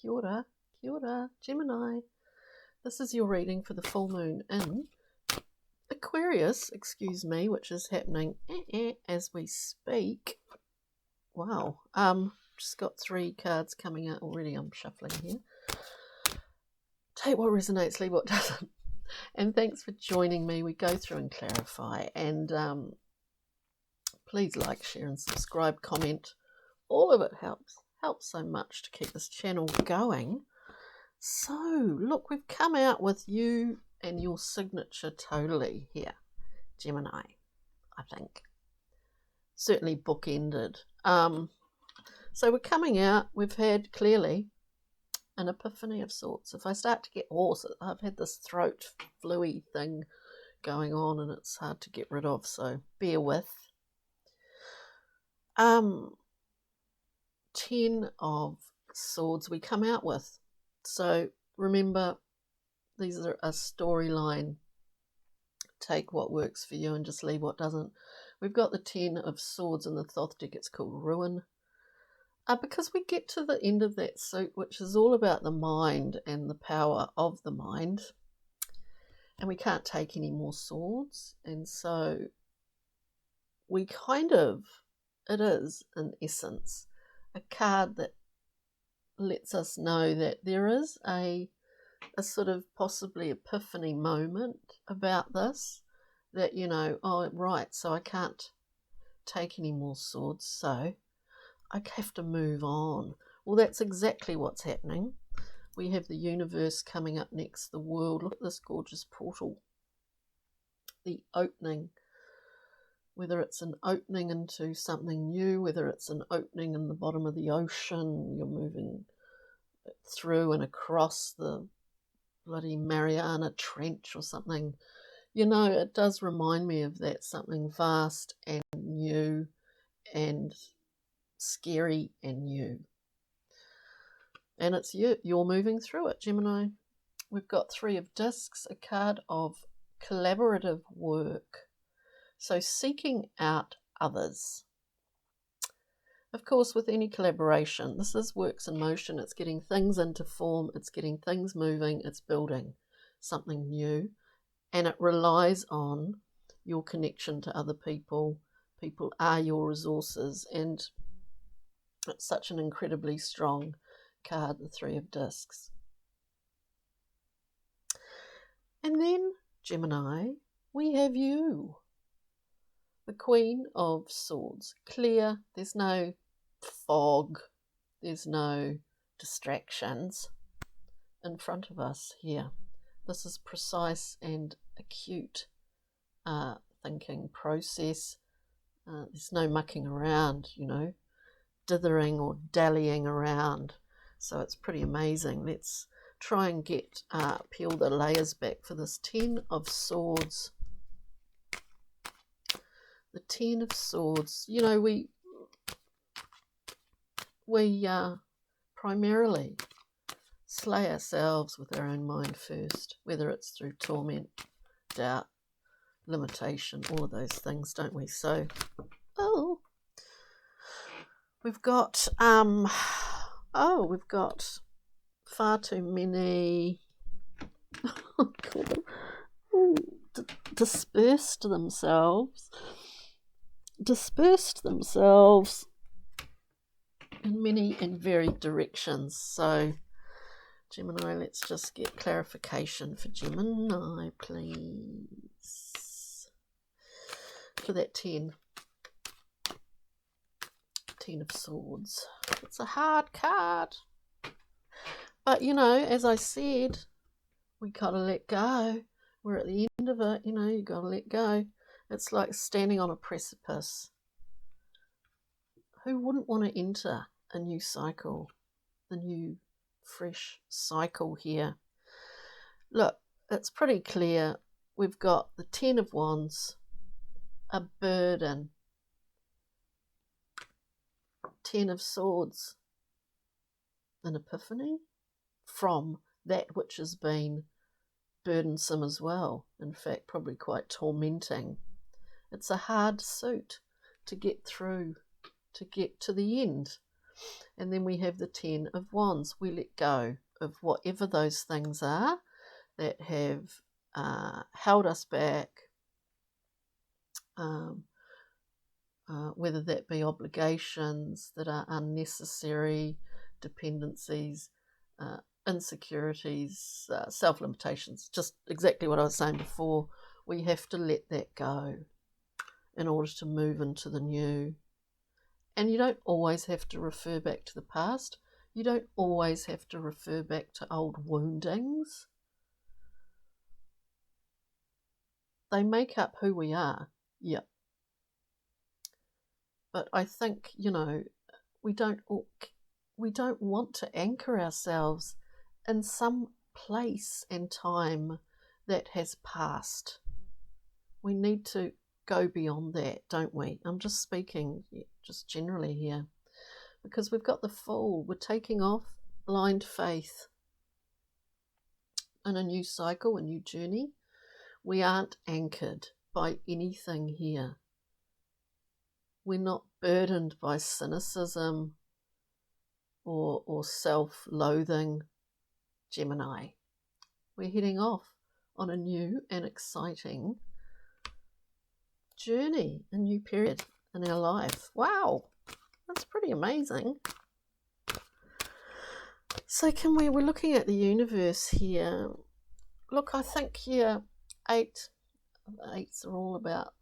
Kia ora, Gemini. This is your reading for the full moon in Aquarius, which is happening as we speak. Wow. Just got 3 cards coming out already. I'm shuffling here. Take what resonates, leave what doesn't. And thanks for joining me. We go through and clarify. And please like, share, and subscribe, comment. All of it helps so much to keep this channel going. So, look, we've come out with you and your signature totally here, Gemini, I think. Certainly bookended. So we're coming out, we've had clearly an epiphany of sorts. If I start to get hoarse, I've had this throat flu-y thing going on and it's hard to get rid of, so bear with. 10 of Swords we come out with. So remember, these are a storyline. Take what works for you and just leave what doesn't. We've got the 10 of Swords in the Thoth deck. It's called Ruin. Because we get to the end of that suit, which is all about the mind and the power of the mind. And we can't take any more swords. And so we kind of, it is, in essence, a card that lets us know that there is a sort of possibly epiphany moment about this, that, you know, oh, right, so I can't take any more swords, so I have to move on. Well, that's exactly what's happening. We have the universe coming up next, the world. Look at this gorgeous portal. The opening. Whether it's an opening into something new, whether it's an opening in the bottom of the ocean, you're moving through and across the bloody Mariana Trench or something. You know, it does remind me of that, something vast and new and scary and new. And it's you're moving through it, Gemini. We've got 3 of Discs, a card of collaborative work. So seeking out others. Of course, with any collaboration, this is works in motion. It's getting things into form. It's getting things moving. It's building something new. And it relies on your connection to other people. People are your resources. And it's such an incredibly strong card, the 3 of Discs. And then, Gemini, we have you. The Queen of Swords. Clear. There's no fog. There's no distractions in front of us here. This is precise and acute thinking process. There's no mucking around, you know, dithering or dallying around. So it's pretty amazing. Let's try and get peel the layers back for this 10 of Swords. The 10 of Swords, you know, we primarily slay ourselves with our own mind first, whether it's through torment, doubt, limitation, all of those things, don't we? So, oh, we've got, we've got far too many, dispersed themselves in many and varied directions. So, Gemini, let's just get clarification for Gemini, please. For that 10 of Swords. It's a hard card. But, you know, as I said, we got to let go. We're at the end of it, you know, you got to let go. It's like standing on a precipice. Who wouldn't want to enter a new cycle, the new fresh cycle here? Look, it's pretty clear. We've got the 10 of Wands, a burden, 10 of Swords, an epiphany from that which has been burdensome as well. In fact, probably quite tormenting. It's a hard suit to get through, to get to the end. And then we have the Ten of Wands. We let go of whatever those things are that have held us back, whether that be obligations that are unnecessary, dependencies, insecurities, self-limitations, just exactly what I was saying before. We have to let that go in order to move into the new. And you don't always have to refer back to the past. You don't always have to refer back to old woundings. They make up who we are, yeah. But I think, we don't want to anchor ourselves in some place and time that has passed. We need to go beyond that, don't we? I'm just speaking just generally here, because we've got the Fool. We're taking off blind faith in a new cycle, a new journey. We aren't anchored by anything here. We're not burdened by cynicism or self-loathing, Gemini. We're heading off on a new and exciting journey, a new period in our life. Wow, that's pretty amazing. So we're looking at the universe here. Look, I think here, eights are all about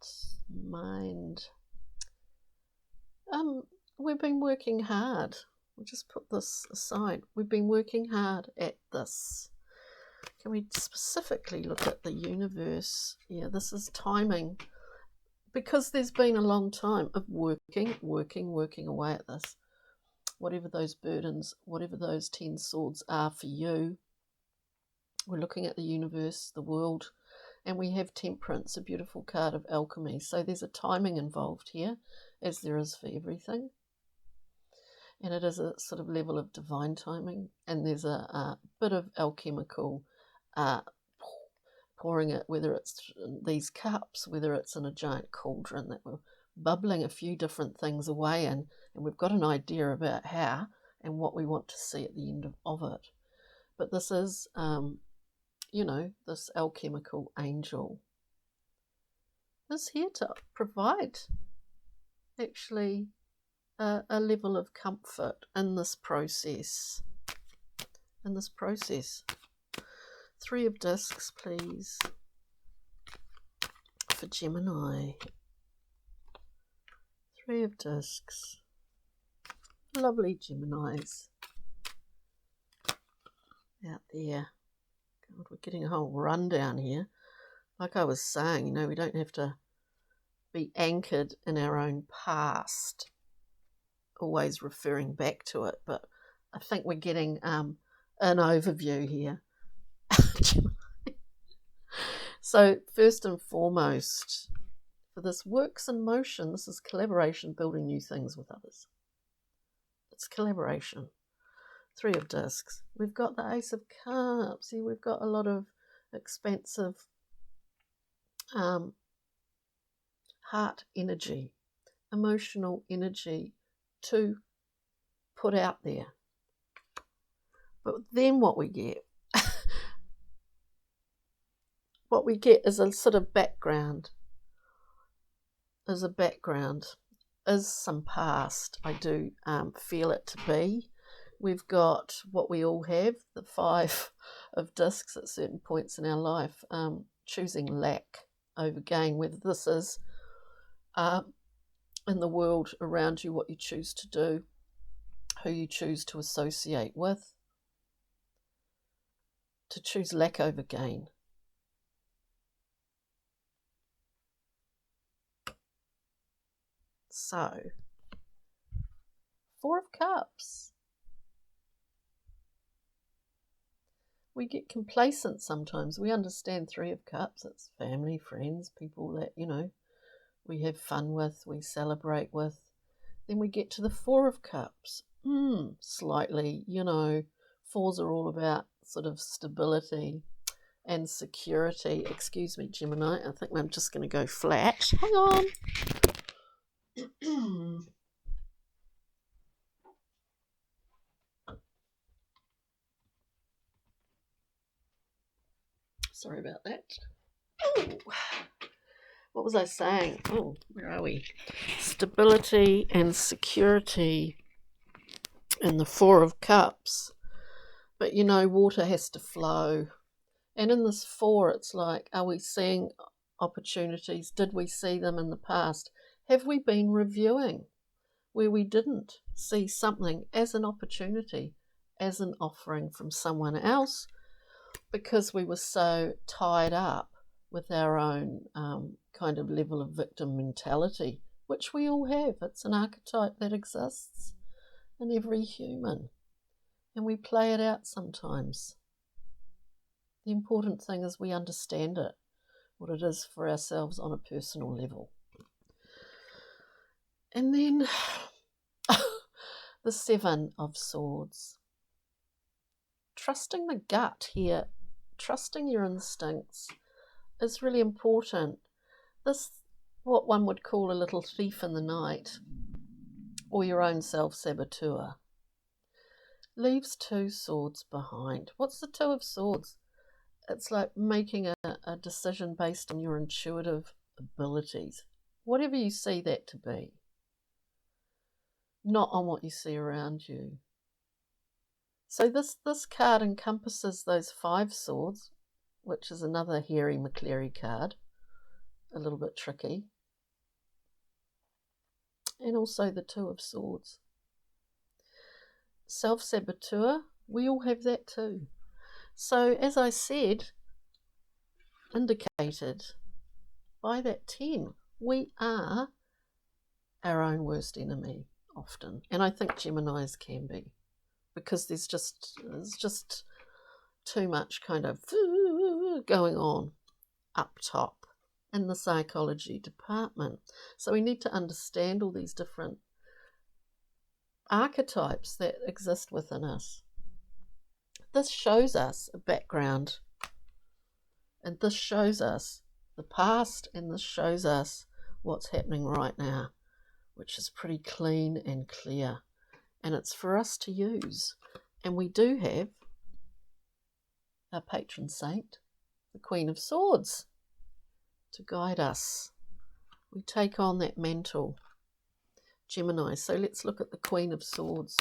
mind. We've been working hard. We'll just put this aside. We've been working hard at this. Can we specifically look at the universe? Yeah, this is timing. Because there's been a long time of working away at this. Whatever those burdens, whatever those 10 swords are for you. We're looking at the universe, the world, and we have Temperance, a beautiful card of alchemy. So there's a timing involved here, as there is for everything. And it is a sort of level of divine timing. And there's a bit of alchemical pouring it, whether it's in these cups, whether it's in a giant cauldron that we're bubbling a few different things away in. And we've got an idea about how and what we want to see at the end of it. But this is, this alchemical angel is here to provide actually a level of comfort in this process. Three of Discs, please, for Gemini. Three of Discs. Lovely Geminis out there. God, we're getting a whole rundown here. Like I was saying, we don't have to be anchored in our own past, always referring back to it, but I think we're getting an overview here. So first and foremost, for this works in motion, this is collaboration, building new things with others. It's collaboration. Three of Discs. We've got the Ace of Cups. See, we've got a lot of expansive heart energy, emotional energy to put out there. But then what we get is a sort of background, is some past. I do feel it to be. We've got what we all have, the Five of Discs at certain points in our life, choosing lack over gain, whether this is in the world around you, what you choose to do, who you choose to associate with, to choose lack over gain. So, Four of Cups. We get complacent sometimes. We understand Three of Cups. It's family, friends, people that, we have fun with, we celebrate with. Then we get to the Four of Cups. Slightly, fours are all about sort of stability and security. Excuse me, Gemini. I think I'm just going to go flat. Hang on. Sorry about that. Ooh. What was I saying? Oh, where are we? Stability and security in the Four of Cups. But, you know, water has to flow. And in this four, it's like, are we seeing opportunities? Did we see them in the past? Have we been reviewing where we didn't see something as an opportunity, as an offering from someone else, because we were so tied up with our own kind of level of victim mentality, which we all have. It's an archetype that exists in every human, and we play it out sometimes. The important thing is we understand it, what it is for ourselves on a personal level. And then the Seven of Swords. Trusting the gut here, trusting your instincts is really important. This, what one would call a little thief in the night, or your own self-saboteur, leaves two swords behind. What's the Two of Swords? It's like making a decision based on your intuitive abilities, whatever you see that to be, not on what you see around you. So this card encompasses those 5 swords, which is another hairy McCleary card, a little bit tricky, and also the Two of Swords. Self-saboteur, we all have that too. So as I said, indicated by that 10, we are our own worst enemy often, and I think Geminis can be, because there's just too much kind of going on up top in the psychology department. So we need to understand all these different archetypes that exist within us. This shows us a background, and this shows us the past, and this shows us what's happening right now, which is pretty clean and clear, and it's for us to use. And we do have our patron saint, the Queen of Swords, to guide us. We take on that mantle, Gemini. So let's look at the Queen of Swords.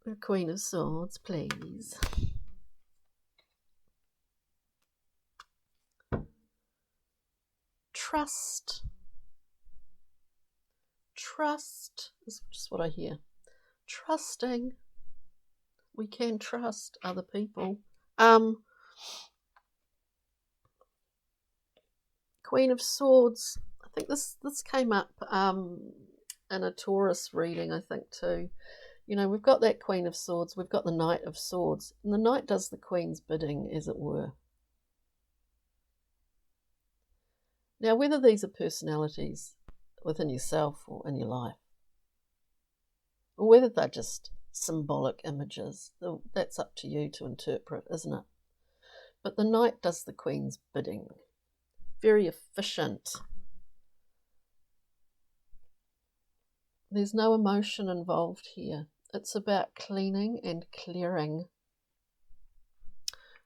The Queen of Swords, please. Trust. Trust is just what I hear. Trusting. We can trust other people. Queen of Swords. I think this came up in a Taurus reading, I think, too. You know, we've got that Queen of Swords, we've got the Knight of Swords, and the Knight does the Queen's bidding, as it were. Now, whether these are personalities within yourself or in your life, or whether they're just symbolic images, that's up to you to interpret, isn't it? But the Knight does the Queen's bidding. Very efficient. There's no emotion involved here. It's about cleaning and clearing.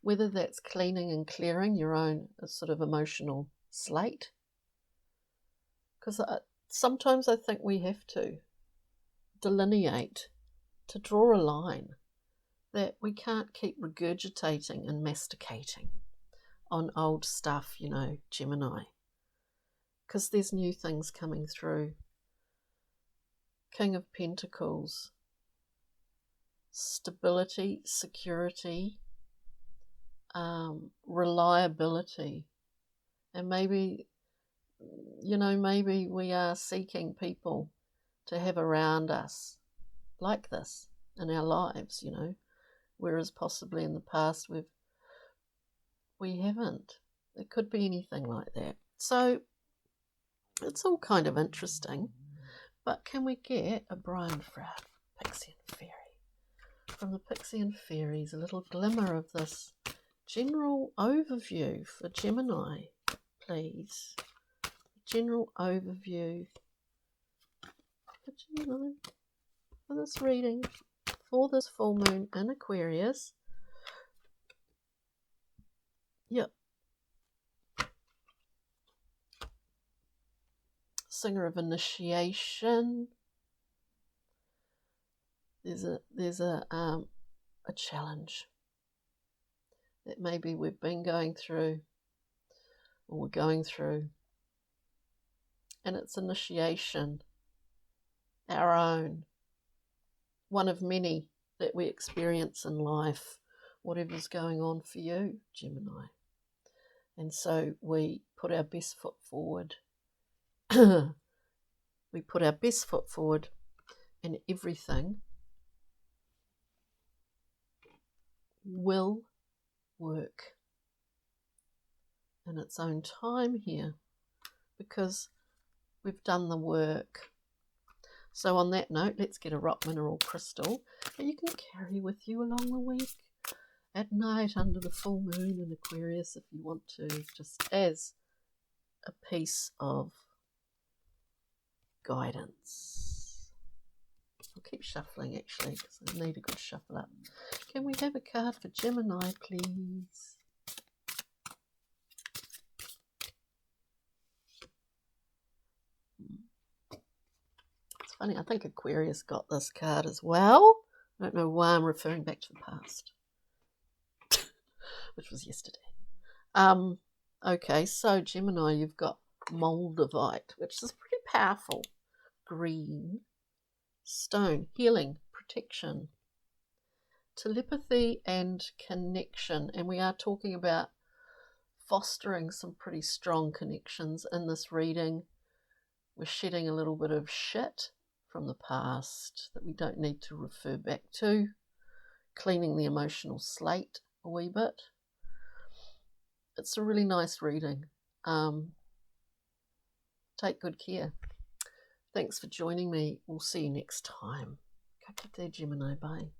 Whether that's cleaning and clearing your own sort of emotional slate. Because sometimes I think we have to delineate, to draw a line, that we can't keep regurgitating and masticating on old stuff, you know, Gemini. Because there's new things coming through. King of Pentacles. Stability, security, reliability. And maybe, you know, maybe we are seeking people to have around us like this in our lives, you know, whereas possibly in the past we haven't. It could be anything like that. So it's all kind of interesting. But can we get a Brian Froud, Pixie and Fairy? From the Pixie and Fairies, a little glimmer of this general overview for Gemini, please. General overview for Gemini. for this reading for this full moon in Aquarius. Yep. Singer of initiation. There's a challenge that maybe we've been going through, or we're going through, and it's initiation, our own, one of many that we experience in life, whatever's going on for you, Gemini. And so we put our best foot forward. We put our best foot forward, and everything will work in its own time here, because we've done the work. So on that note, let's get a rock mineral crystal that you can carry with you along the week, at night under the full moon in Aquarius if you want to, just as a piece of guidance. I'll keep shuffling actually, because I need a good shuffle up. Can we have a card for Gemini, please? It's funny, I think Aquarius got this card as well. I don't know why I'm referring back to the past, which was yesterday. Okay, so Gemini, you've got Moldavite, which is pretty powerful. Green stone, healing, protection, telepathy and connection. And we are talking about fostering some pretty strong connections in this reading. We're shedding a little bit of shit from the past that we don't need to refer back to, cleaning the emotional slate a wee bit. It's a really nice reading. Take good care. Thanks for joining me. We'll see you next time. Ka kite, Gemini. Bye.